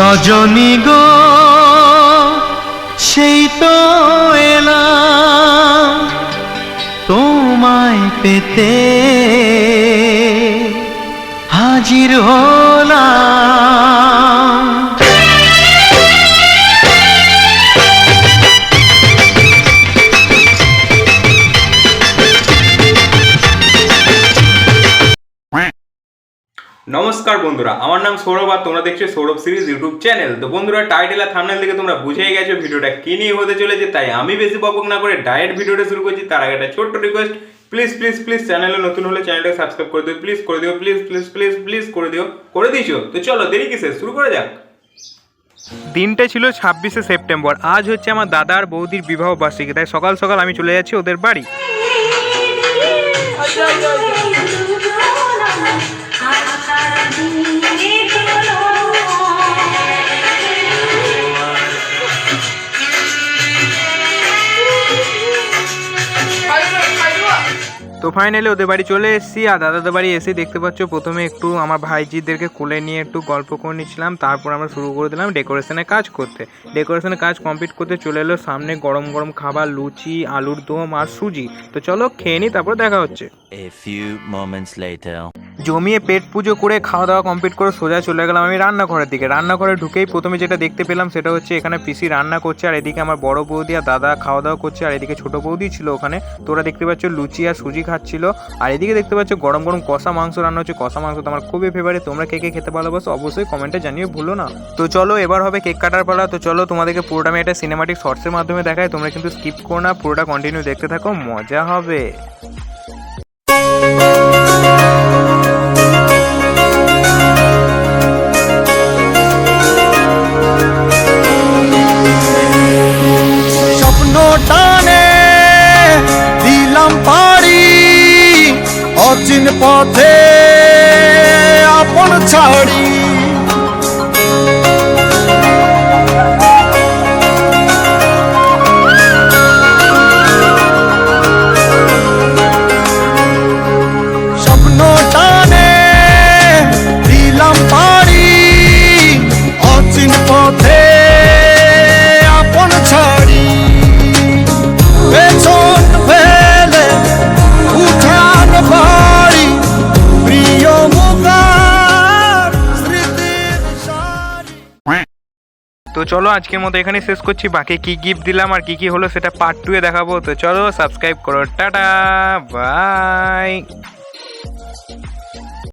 সজনী গো সেই তো এলাম তোমায় পেতে হাজির হলাম। নমস্কার বন্ধুরা, আমার নাম সৌরভ আর তোমরা দেখছো সৌরভ সিরিজ ইউটিউব চ্যানেল। তো বন্ধুরা, টাইটেল আর থাম্বনেল দেখে তোমরা বুঝেই গেছো ভিডিওটা কি নিয়ে হতে চলেছে, তাই আমি বেশি বকবক না করে ডাইরেক্ট ভিডিওটা শুরু করছি। তার আগে একটা ছোট্ট রিকোয়েস্ট, প্লিজ প্লিজ প্লিজ চ্যানেলে নতুন হলে চ্যানেলটাকে সাবস্ক্রাইব করে দিও, প্লিজ করে দিও, প্লিজ প্লিজ প্লিজ প্লিজ করে দিও। করে দিয়েছো তো চলো দেরি কিসে, শুরু করা যাক। দিনটা ছিল 26শে সেপ্টেম্বর। আজ হচ্ছে আমার দাদা আর বৌদির বিবাহ বার্ষিকী, তাই সকাল সকাল আমি চলে যাচ্ছি ওদের বাড়ি। তো ফাইনালি ওদের বাড়ি চলে এসেছি। আর দাদাদের বাড়ি এসে দেখতে পাচ্ছ, প্রথমে একটু আমার ভাইজিদেরকে কোলে নিয়ে একটু গল্প করে নিচ্ছিলাম, তারপর আমরা শুরু করে দিলাম ডেকোরেশনের কাজ করতে। ডেকোরেশনের কাজ কমপ্লিট করতে চলে এলো সামনে গরম গরম খাবার, লুচি, আলুর দম আর সুজি। তো চলো খেয়ে নিই, তারপর দেখা হচ্ছে। A few moments later. জমিয়ে পেট পুজো করে খাওয়া দাওয়া কমপ্লিট করে সোজা চলে গেলাম আমি রান্নাঘরের দিকে। রান্নাঘরে ঢুকেই প্রথমে যেটা দেখতে পেলাম সেটা হচ্ছে এখানে পিসি রান্না করছে, আর এদিকে আমার বড় বৌদি আর দাদা খাওয়া দাওয়া করছে, আর এদিকে ছোট বৌদি ছিল ওখানে। তোরা দেখতে পাচ্ছ লুচি আর সুজি খাচ্ছিল। আর এদিকে দেখতে পাচ্ছ গরম গরম কষা মাংস রান্না হচ্ছে। কষা মাংস তো আমার খুবই ফেভারিট। তোমরা কে কে খেতে ভালোবাসো অবশ্যই কমেন্টে জানিয়ে ভুলো না। তো চলো এবার হবে কেক কাটার পালা। তো চলো তোমাদেরকে পুরোটা আমি একটা সিনেমাটিক শর্টসের মাধ্যমে দেখাই, তোমরা কিন্তু স্কিপ করো না, পুরোটা কন্টিনিউ দেখতে থাকো, মজা হবে। টানে দিলাম পাড়ি অচিন পথে আপন ছাড়ি, স্বপ্ন টানে দিলাম পাড়ি অচিন পথে আপন ছাড়ি, পেছন ফেলে উঠান বাড়ি প্রিয় মুখার স্মৃতির সারি। তো চলো আজকের মতো এখানে শেষ করছি। বাকি কি গিফট দিলাম আর কি কি হলো সেটা পার্ট 2 এ দেখাবো। তো চলো সাবস্ক্রাইব করো, টাটা বাই।